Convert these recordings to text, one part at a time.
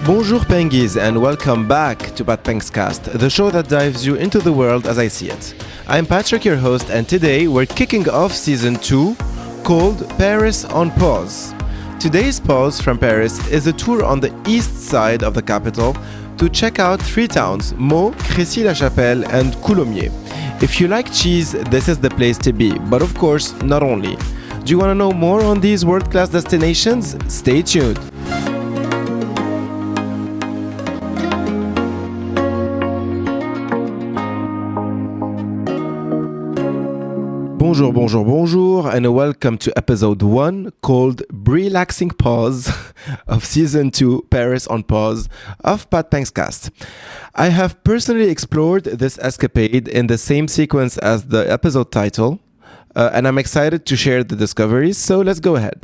Bonjour Penguis and welcome back to Pat Peng's Cast, the show that dives you into the world as I see it. I'm Patrick, your host, and today we're kicking off season 2 called Paris on Pause. Today's pause from Paris is a tour on the east side of the capital to check out 3 towns, Meaux, Crécy-la-Chapelle and Coulommiers. If you like cheese, this is the place to be, but of course, not only. Do you want to know more on these world-class destinations? Stay tuned. Bonjour, and welcome to episode 1 called Brie-Laxing Pause of season 2 Paris on Pause of Pat Peng's Cast. I have personally explored this escapade in the same sequence as the episode title, and I'm excited to share the discoveries, so let's go ahead.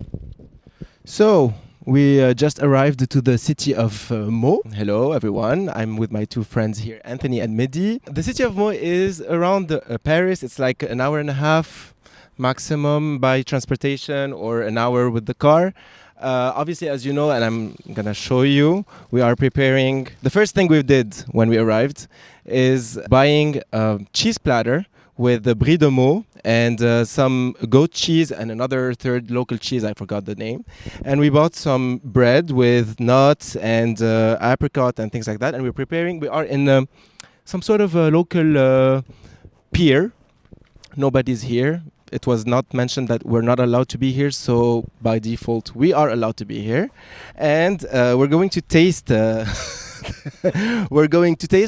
So, we just arrived to the city of Meaux. Hello everyone, I'm with my 2 friends here, Anthony and Mehdi. The city of Meaux is around Paris. It's like an hour and a half maximum by transportation or an hour with the car. Obviously, as you know, and I'm gonna show you, we are preparing. The first thing we did when we arrived is buying a cheese platter with the Brie de Meaux and some goat cheese and another third local cheese, I forgot the name. And we bought some bread with nuts and apricot and things like that. And we're preparing, we are in some sort of a local pier. Nobody's here. It was not mentioned that we're not allowed to be here, so by default we are allowed to be here. And we're going to taste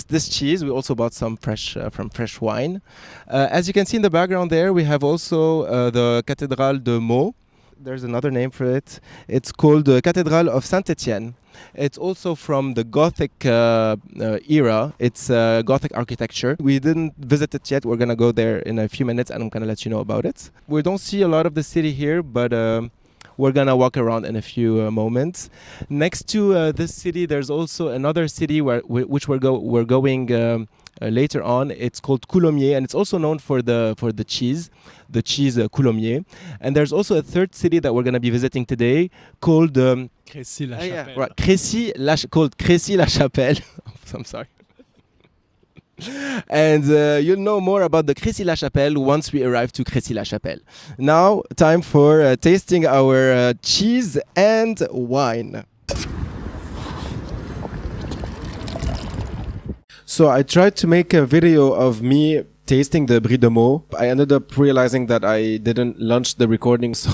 this cheese. We also bought some fresh wine. As you can see in the background there, we have also the Cathédrale de Meaux. There's another name for it. It's called the Cathedral of Saint-Étienne. It's also from the Gothic era. It's Gothic architecture. We didn't visit it yet. We're going to go there in a few minutes and I'm going to let you know about it. We don't see a lot of the city here, but we're going to walk around in a few moments. Next to this city, there's also another city which we're going later on. It's called Coulommiers, and it's also known for the cheese Coulommiers. And there's also a third city that we're going to be visiting today called Crécy-la-Chapelle. Called Crécy-la-Chapelle. I'm sorry. And you'll know more about the Crécy-la-Chapelle once we arrive to Crécy-la-Chapelle. Now, time for tasting our cheese and wine. So I tried to make a video of me tasting the Brie de Meaux. I ended up realizing that I didn't launch the recording, so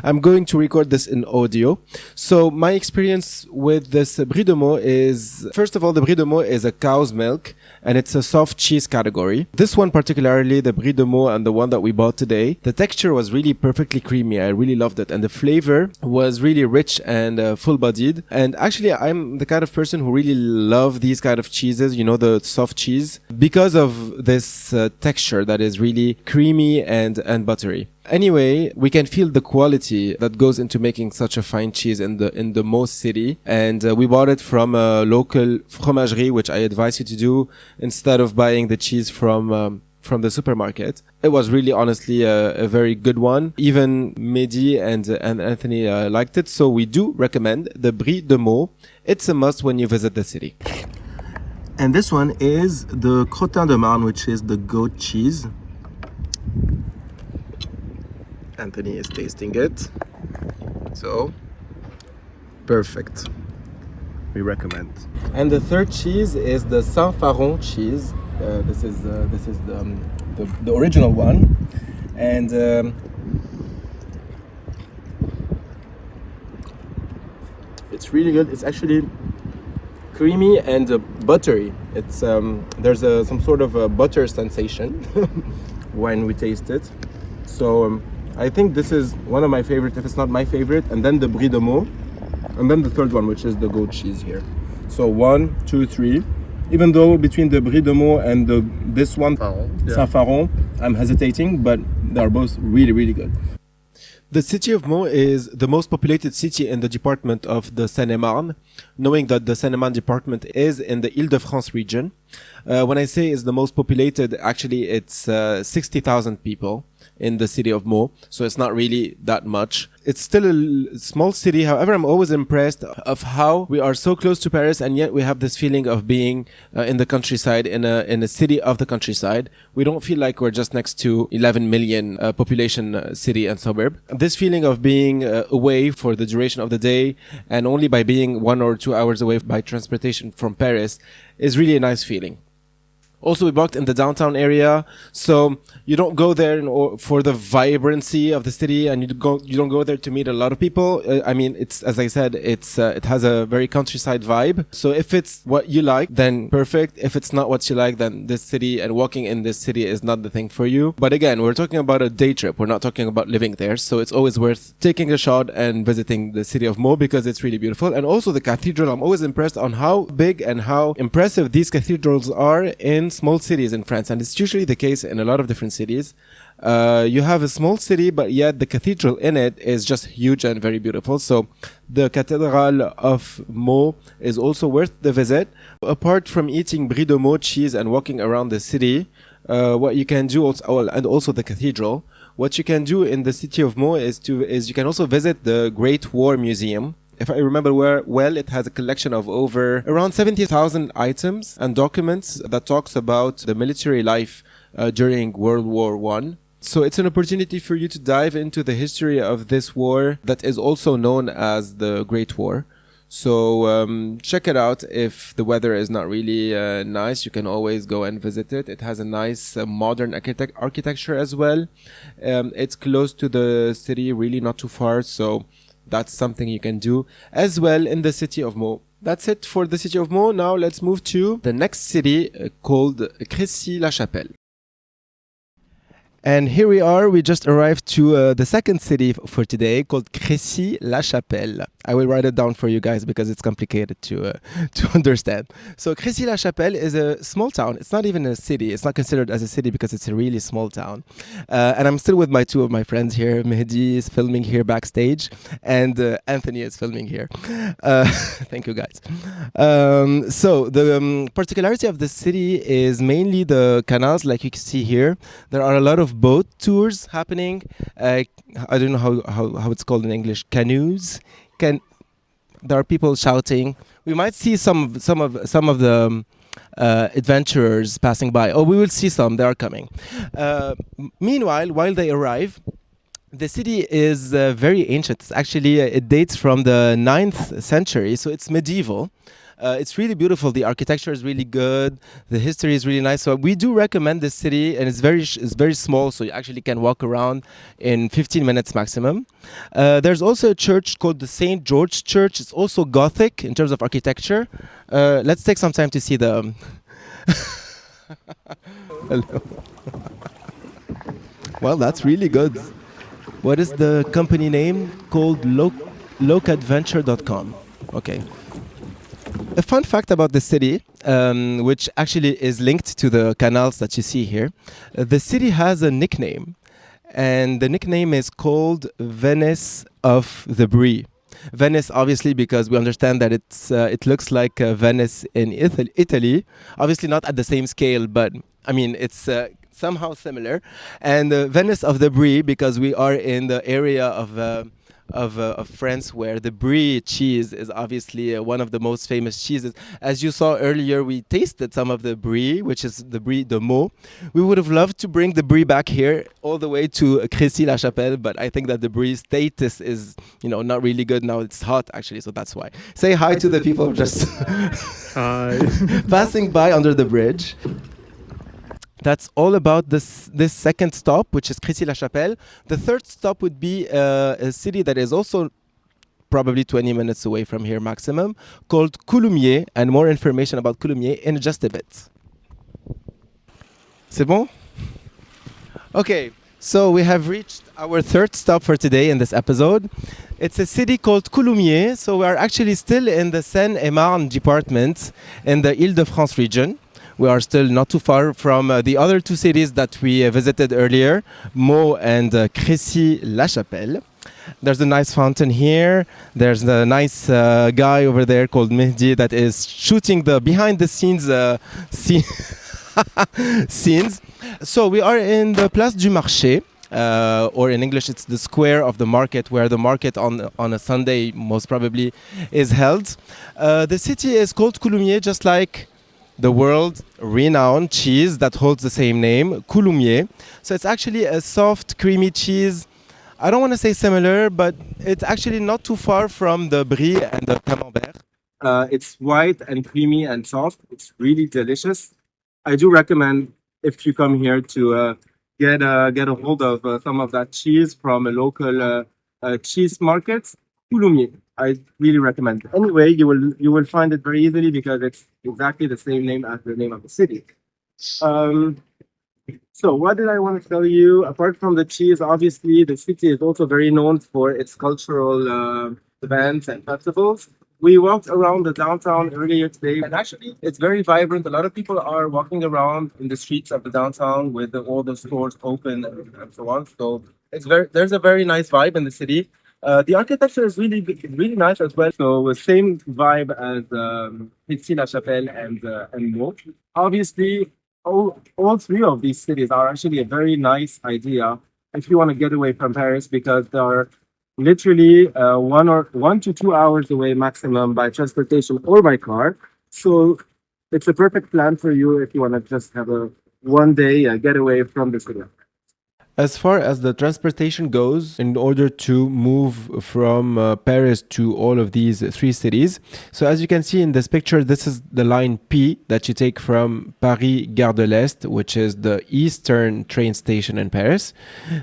I'm going to record this in audio. So my experience with this Brie de Meaux is, first of all, the Brie de Meaux is a cow's milk, and it's a soft cheese category. This one particularly, the Brie de Meaux and the one that we bought today, the texture was really perfectly creamy. I really loved it. And the flavor was really rich and full-bodied. And actually, I'm the kind of person who really love these kind of cheeses, you know, the soft cheese, because of this texture that is really creamy and buttery. Anyway, we can feel the quality that goes into making such a fine cheese in the Meaux city. And we bought it from a local fromagerie, which I advise you to do instead of buying the cheese from the supermarket. It was really, honestly, a very good one. Even Mehdi and Anthony liked it. So we do recommend the Brie de Meaux. It's a must when you visit the city. And this one is the crottin de Marne, which is the goat cheese. Anthony is tasting it. So, perfect. We recommend. And the third cheese is the Saint-Faron cheese. This is the original one. And it's really good. It's actually creamy and buttery. It's there's some sort of a butter sensation when we taste it. So I think this is one of my favorite, if it's not my favorite. And then the Brie de Meaux, and then the third one, which is the goat cheese here. So 1, 2, 3. Even though between the Brie de Meaux and this one, Saint-Faron, I'm hesitating, but they're both really, really good. The city of Meaux is the most populated city in the department of the Seine-et-Marne, knowing that the Seine-et-Marne department is in the Île-de-France region. When I say it's the most populated, actually it's 60,000 people. in the city of Meaux, so it's not really that much. It's still a small city. However, I'm always impressed of how we are so close to Paris, and yet we have this feeling of being in the countryside, in a city of the countryside. We don't feel like we're just next to 11 million population city and suburb. This feeling of being away for the duration of the day, and only by being 1 or 2 hours away by transportation from Paris, is really a nice feeling. Also, we walked in the downtown area, so you don't go there for the vibrancy of the city, and you don't go there to meet a lot of people. I mean, it's, as I said, it has a very countryside vibe. So if it's what you like, then perfect. If it's not what you like, then this city and walking in this city is not the thing for you. But again, we're talking about a day trip. We're not talking about living there. So it's always worth taking a shot and visiting the city of Meaux because it's really beautiful. And also the cathedral. I'm always impressed on how big and how impressive these cathedrals are in small cities in France, and it's usually the case in a lot of different cities. You have a small city, but yet the cathedral in it is just huge and very beautiful. So the Cathedral of Meaux is also worth the visit. Apart from eating Brie de Meaux cheese and walking around the city, what you can do also, and also the cathedral, what you can do in the city of Meaux is you can also visit the Great War Museum. If I remember well, it has a collection of over around 70,000 items and documents that talks about the military life during World War I. So it's an opportunity for you to dive into the history of this war that is also known as the Great War. So check it out. If the weather is not really nice, you can always go and visit it. It has a nice modern architecture as well. It's close to the city, really not too far. So that's something you can do as well in the city of Meaux. That's it for the city of Meaux. Now let's move to the next city called Crécy-la-Chapelle. And here we are. We just arrived to the second city for today called Crécy-la-Chapelle. I will write it down for you guys because it's complicated to understand. So Crécy-la-Chapelle is a small town. It's not even a city. It's not considered as a city because it's a really small town. And I'm still with two of my friends here. Mehdi is filming here backstage, and Anthony is filming here. Thank you guys. So the particularity of the city is mainly the canals, like you can see here. There are a lot of boat tours happening. I don't know how it's called in English. Canoes. There are people shouting. We might see some of the adventurers passing by. Oh, we will see some. They are coming. Meanwhile, while they arrive, the city is very ancient. It's actually it dates from the 9th century, so it's medieval. It's really beautiful. The architecture is really good. The history is really nice. So we do recommend this city, and it's very small, so you actually can walk around in 15 minutes maximum. There's also a church called the St. George Church. It's also Gothic in terms of architecture. Let's take some time to see the... Hello. Well, that's really good. What is the company name? Called locadventure.com. Okay. A fun fact about the city, which actually is linked to the canals that you see here, the city has a nickname, and the nickname is called Venice of the Brie. Venice, obviously, because we understand that it looks like Venice in Italy. Obviously not at the same scale, but I mean it's somehow similar. And Venice of the Brie, because we are in the area of France where the Brie cheese is obviously one of the most famous cheeses. As you saw earlier, we tasted some of the Brie, which is the Brie de Meaux. We would have loved to bring the Brie back here all the way to Crécy-la-Chapelle, but I think that the Brie status is, not really good now. It's hot actually, so that's why. Say hi to the people just Hi. passing by under the bridge. That's all about this second stop, which is Crécy-la-Chapelle. The third stop would be a city that is also probably 20 minutes away from here maximum, called Coulommiers, and more information about Coulommiers in just a bit. C'est bon? Okay, so we have reached our third stop for today in this episode. It's a city called Coulommiers, so we are actually still in the Seine-et-Marne department in the Île-de-France region. We are still not too far from the other two cities that we visited earlier, Meaux and Crécy-la-Chapelle. There's a nice fountain here. There's a nice guy over there called Mehdi that is shooting the behind the scenes scenes. So we are in the Place du Marché. or in English, it's the square of the market, where the market on a Sunday most probably is held. The city is called Coulommiers, just like the world-renowned cheese that holds the same name, Coulommiers. So it's actually a soft, creamy cheese. I don't want to say similar, but it's actually not too far from the Brie and the Camembert. It's white and creamy and soft. It's really delicious. I do recommend, if you come here, to get a hold of some of that cheese from a local cheese market, Coulommiers. I really recommend it. Anyway, you will find it very easily because it's exactly the same name as the name of the city. So what did I want to tell you? Apart from the cheese, obviously the city is also very known for its cultural events and festivals. We walked around the downtown earlier today, and actually it's very vibrant. A lot of people are walking around in the streets of the downtown with all the stores open and so on. So there's a very nice vibe in the city. The architecture is really nice as well. So the same vibe as Crécy-la-Chapelle and Meaux. Obviously, all three of these cities are actually a very nice idea if you want to get away from Paris, because they are literally 1 to 2 hours away maximum by transportation or by car. So it's a perfect plan for you if you want to just have a one-day getaway from the city. As far as the transportation goes, in order to move from Paris to all of these three cities, so as you can see in this picture, this is the line P that you take from Paris Gare de l'Est, which is the eastern train station in Paris.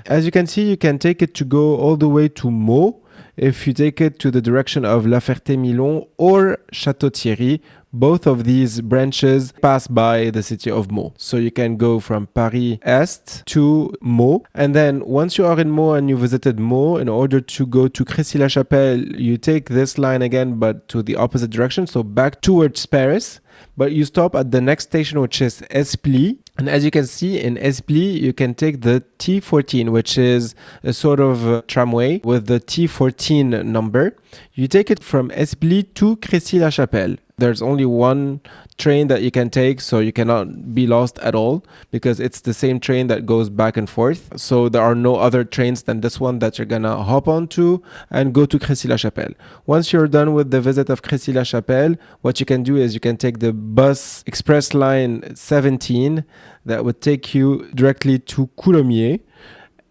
As you can see, you can take it to go all the way to Meaux if you take it to the direction of La Ferté-Milon or Château-Thierry. Both of these branches pass by the city of Meaux. So you can go from Paris Est to Meaux. And then once you are in Meaux and you visited Meaux, in order to go to Crécy-la-Chapelle, you take this line again, but to the opposite direction. So back towards Paris. But you stop at the next station, which is Esply. And as you can see, in Esply, you can take the T14, which is a sort of tramway with the T14 number. You take it from Esply to Crécy-la-Chapelle. There's only one train that you can take, so you cannot be lost at all, because it's the same train that goes back and forth. So there are no other trains than this one that you're gonna hop onto and go to Crécy-la-Chapelle. Once you're done with the visit of Crécy-la-Chapelle, what you can do is you can take the bus express line 17 that would take you directly to Coulommiers.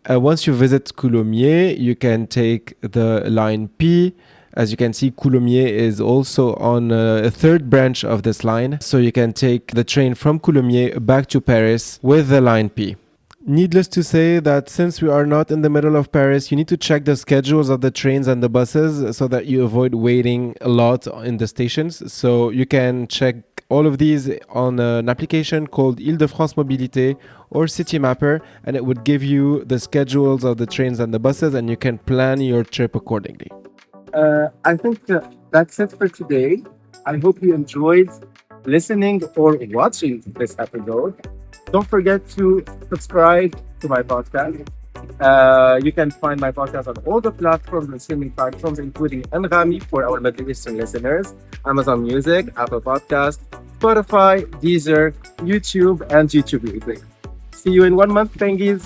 Once you visit Coulommiers, you can take the line P. As you can see, Coulommiers is also on a third branch of this line. So you can take the train from Coulommiers back to Paris with the line P. Needless to say that since we are not in the middle of Paris, you need to check the schedules of the trains and the buses so that you avoid waiting a lot in the stations. So you can check all of these on an application called Île-de-France Mobilité or City Mapper, and it would give you the schedules of the trains and the buses, and you can plan your trip accordingly. I think that's it for today. I hope you enjoyed listening or watching this episode. Don't forget to subscribe to my podcast. You can find my podcast on all the platforms and streaming platforms, including Anghami for our Middle Eastern listeners, Amazon Music, Apple Podcast, Spotify, Deezer, YouTube, and YouTube Music. See you in 1 month, Pengies.